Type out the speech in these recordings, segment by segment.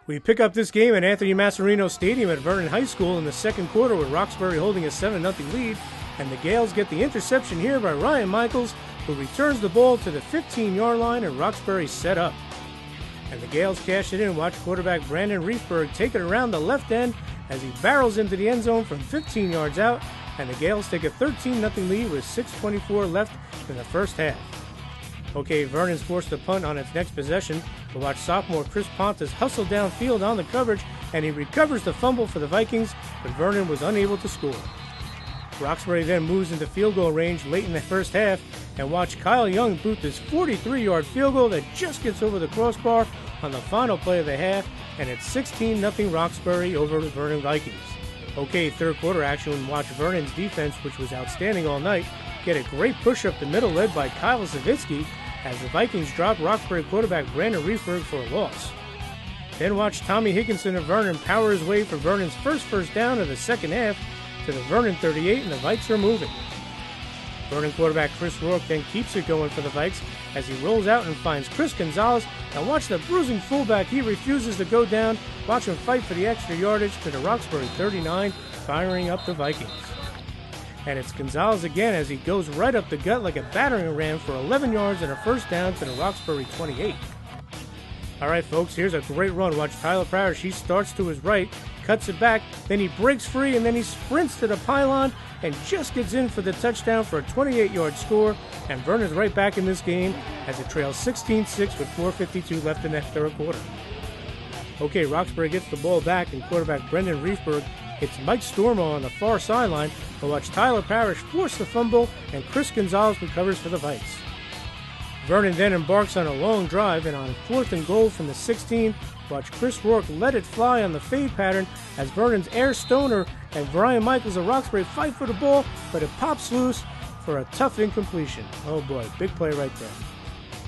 We pick up this game at Anthony Masserino Stadium at Vernon High School in the second quarter with Roxbury holding a 7-0 lead, and the Gaels get the interception here by Ryan Michaels, who returns the ball to the 15-yard line, and Roxbury set up. And the Gaels cash it in. Watch quarterback Brandon Reifberg take it around the left end as he barrels into the end zone from 15 yards out, and the Gaels take a 13-0 lead with 6:24 left in the first half. Okay, Vernon's forced to punt on its next possession, but watch sophomore Chris Pontus hustle downfield on the coverage, and he recovers the fumble for the Vikings, but Vernon was unable to score. Roxbury then moves into field goal range late in the first half, and watch Kyle Young boot this 43-yard field goal that just gets over the crossbar on the final play of the half, and it's 16-0 Roxbury over the Vernon Vikings. Okay, third quarter action, and watch Vernon's defense, which was outstanding all night, get a great push up the middle led by Kyle Savitsky as the Vikings drop Roxbury quarterback Brandon Reifberg for a loss. Then watch Tommy Higginson of Vernon power his way for Vernon's first down of the second half to the Vernon 38, and the Vikes are moving. Vernon quarterback Chris Rourke then keeps it going for the Vikes as he rolls out and finds Chris Gonzalez, and watch the bruising fullback, he refuses to go down. Watch him fight for the extra yardage to the Roxbury 39, firing up the Vikings. And it's Gonzalez again as he goes right up the gut like a battering ram for 11 yards and a first down to the Roxbury 28. All right, folks, here's a great run. Watch Tyler Parrish. He starts to his right, cuts it back, then he breaks free, and then he sprints to the pylon and just gets in for the touchdown for a 28-yard score. And Vernon's right back in this game as it trails 16-6 with 4:52 left in that third quarter. Okay, Roxbury gets the ball back, and quarterback Brendan Reifberg hits Mike Stormo on the far sideline, but watch Tyler Parrish force the fumble, and Chris Gonzalez recovers for the Vikes. Vernon then embarks on a long drive, and on 4th and goal from the 16, watch Chris Rourke let it fly on the fade pattern as Vernon's Air Stoner and Brian Michaels of Roxbury fight for the ball, but it pops loose for a tough incompletion. Oh boy, big play right there.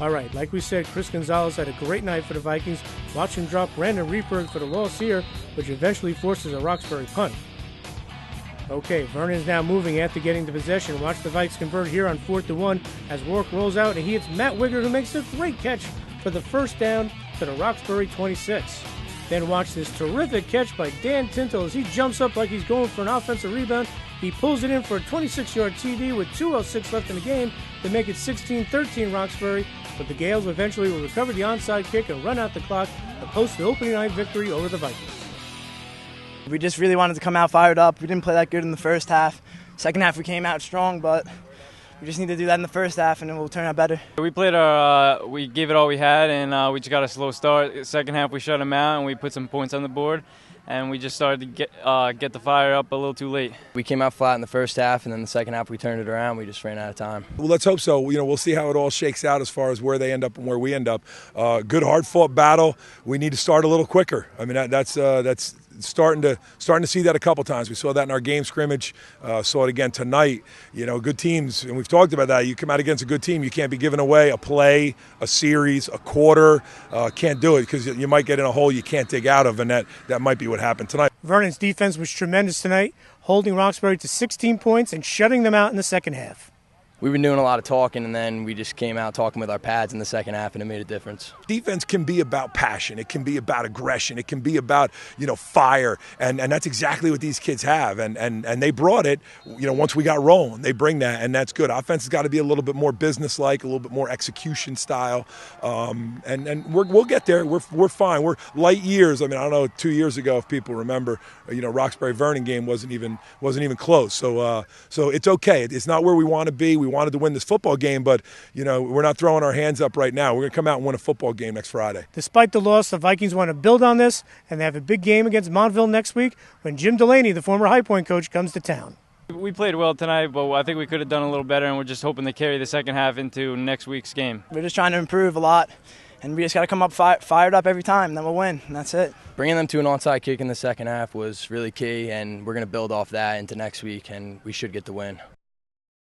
All right, like we said, Chris Gonzalez had a great night for the Vikings. Watch him drop Brandon Reifberg for the loss here, which eventually forces a Roxbury punt. Okay, Vernon is now moving after getting the possession. Watch the Vikes convert here on 4th and 1 as Rourke rolls out, and he hits Matt Wigger, who makes a great catch for the first down to the Roxbury 26. Then watch this terrific catch by Dan Tintle as he jumps up like he's going for an offensive rebound. He pulls it in for a 26-yard TD with 2:06 left in the game to make it 16-13 Roxbury, but the Gaels eventually will recover the onside kick and run out the clock to post the opening night victory over the Vikings. We just really wanted to come out fired up. We didn't play that good in the first half. Second half we came out strong, but we just need to do that in the first half and it will turn out better. We gave it all we had, and we just got a slow start. Second half we shut them out and we put some points on the board, and we just started to get the fire up a little too late. We came out flat in the first half, and then the second half we turned it around. We just ran out of time. Well, let's hope so. We'll see how it all shakes out as far as where they end up and where we end up. Good, hard-fought battle. We need to start a little quicker. I mean, that's starting to see that a couple times. We saw that in our game scrimmage. Saw it again tonight. Good teams, and we've talked about that. You come out against a good team, you can't be giving away a play, a series, a quarter. Can't do it because you might get in a hole you can't dig out of, and that might be what happened tonight. Vernon's defense was tremendous tonight, holding Roxbury to 16 points and shutting them out in the second half. We've been doing a lot of talking, and then we just came out talking with our pads in the second half, and it made a difference. Defense can be about passion. It can be about aggression. It can be about, fire. And that's exactly what these kids have. And they brought it, once we got rolling. They bring that, and that's good. Offense has got to be a little bit more businesslike, a little bit more execution style. And we'll get there. We're fine. We're light years. I mean, I don't know, 2 years ago, if people remember, Roxbury-Vernon game wasn't even close. So it's okay. It's not where we want to be. We wanted to win this football game, but we're not throwing our hands up right now. We're going to come out and win a football game next Friday. Despite the loss, the Vikings want to build on this, and they have a big game against Montville next week when Jim Delaney, the former High Point coach, comes to town. We played well tonight, but I think we could have done a little better, and we're just hoping to carry the second half into next week's game. We're just trying to improve a lot, and we just got to come up fired up every time, and then we'll win, and that's it. Bringing them to an onside kick in the second half was really key, and we're going to build off that into next week, and we should get the win.